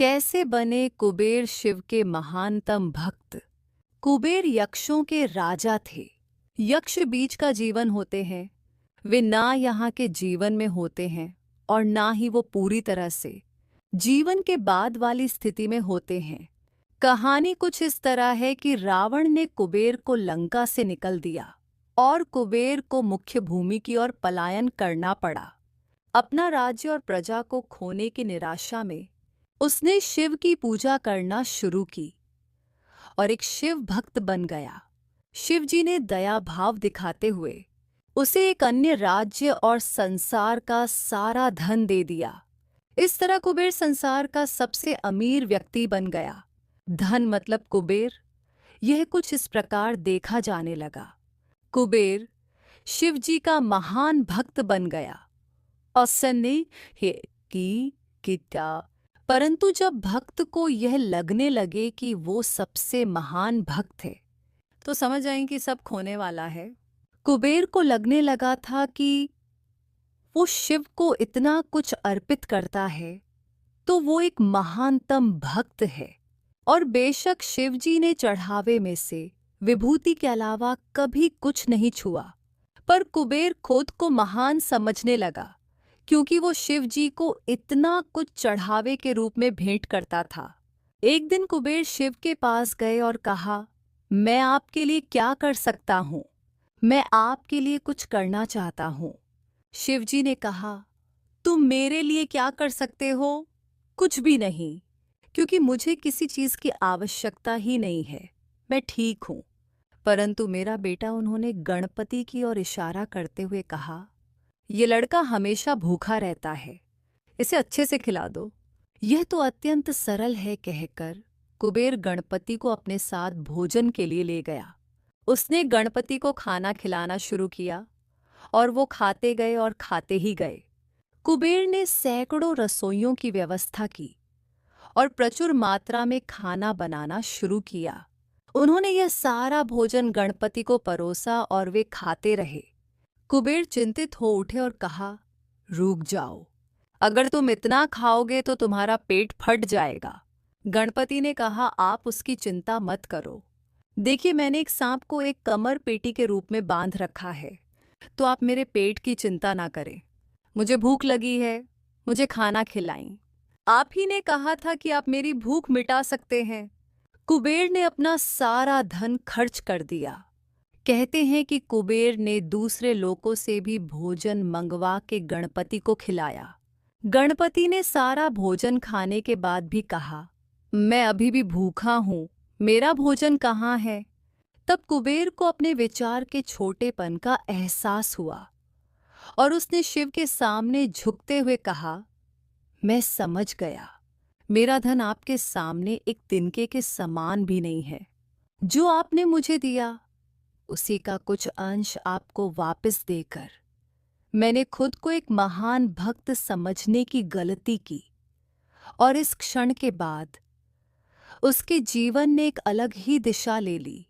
कैसे बने कुबेर शिव के महानतम भक्त। कुबेर यक्षों के राजा थे। यक्ष बीच का जीवन होते हैं। वे ना यहाँ के जीवन में होते हैं और ना ही वो पूरी तरह से जीवन के बाद वाली स्थिति में होते हैं। कहानी कुछ इस तरह है कि रावण ने कुबेर को लंका से निकल दिया और कुबेर को मुख्य भूमि की ओर पलायन करना पड़ा। अपना राज्य और प्रजा को खोने की निराशा में उसने शिव की पूजा करना शुरू की और एक शिव भक्त बन गया। शिव जी ने दया भाव दिखाते हुए उसे एक अन्य राज्य और संसार का सारा धन दे दिया। इस तरह कुबेर संसार का सबसे अमीर व्यक्ति बन गया। धन मतलब कुबेर, यह कुछ इस प्रकार देखा जाने लगा। कुबेर शिव जी का महान भक्त बन गया। औसने है कि किता, परंतु जब भक्त को यह लगने लगे कि वो सबसे महान भक्त है तो समझ आए कि सब खोने वाला है। कुबेर को लगने लगा था कि वो शिव को इतना कुछ अर्पित करता है तो वो एक महानतम भक्त है और बेशक शिव जी ने चढ़ावे में से विभूति के अलावा कभी कुछ नहीं छुआ, पर कुबेर खुद को महान समझने लगा क्योंकि वो शिव जी को इतना कुछ चढ़ावे के रूप में भेंट करता था। एक दिन कुबेर शिव के पास गए और कहा, मैं आपके लिए क्या कर सकता हूँ? मैं आपके लिए कुछ करना चाहता हूँ। शिव जी ने कहा, तुम मेरे लिए क्या कर सकते हो? कुछ भी नहीं, क्योंकि मुझे किसी चीज की आवश्यकता ही नहीं है। मैं ठीक हूँ। परंतु मेरा बेटा, उन्होंने गणपति की ओर इशारा करते हुए कहा, ये लड़का हमेशा भूखा रहता है, इसे अच्छे से खिला दो। यह तो अत्यंत सरल है कहकर कुबेर गणपति को अपने साथ भोजन के लिए ले गया। उसने गणपति को खाना खिलाना शुरू किया और वो खाते गए और खाते ही गए। कुबेर ने सैकड़ों रसोइयों की व्यवस्था की और प्रचुर मात्रा में खाना बनाना शुरू किया। उन्होंने यह सारा भोजन गणपति को परोसा और वे खाते रहे। कुबेर चिंतित हो उठे और कहा, रुक जाओ, अगर तुम इतना खाओगे तो तुम्हारा पेट फट जाएगा। गणपति ने कहा, आप उसकी चिंता मत करो। देखिए, मैंने एक सांप को एक कमर पेटी के रूप में बांध रखा है, तो आप मेरे पेट की चिंता ना करें। मुझे भूख लगी है, मुझे खाना खिलाएं। आप ही ने कहा था कि आप मेरी भूख मिटा सकते हैं। कुबेर ने अपना सारा धन खर्च कर दिया। कहते हैं कि कुबेर ने दूसरे लोगों से भी भोजन मंगवा के गणपति को खिलाया। गणपति ने सारा भोजन खाने के बाद भी कहा, मैं अभी भी भूखा हूँ, मेरा भोजन कहाँ है? तब कुबेर को अपने विचार के छोटेपन का एहसास हुआ और उसने शिव के सामने झुकते हुए कहा, मैं समझ गया, मेरा धन आपके सामने एक तिनके के समान भी नहीं है। जो आपने मुझे दिया उसी का कुछ अंश आपको वापस देकर मैंने खुद को एक महान भक्त समझने की गलती की और इस क्षण के बाद उसके जीवन ने एक अलग ही दिशा ले ली।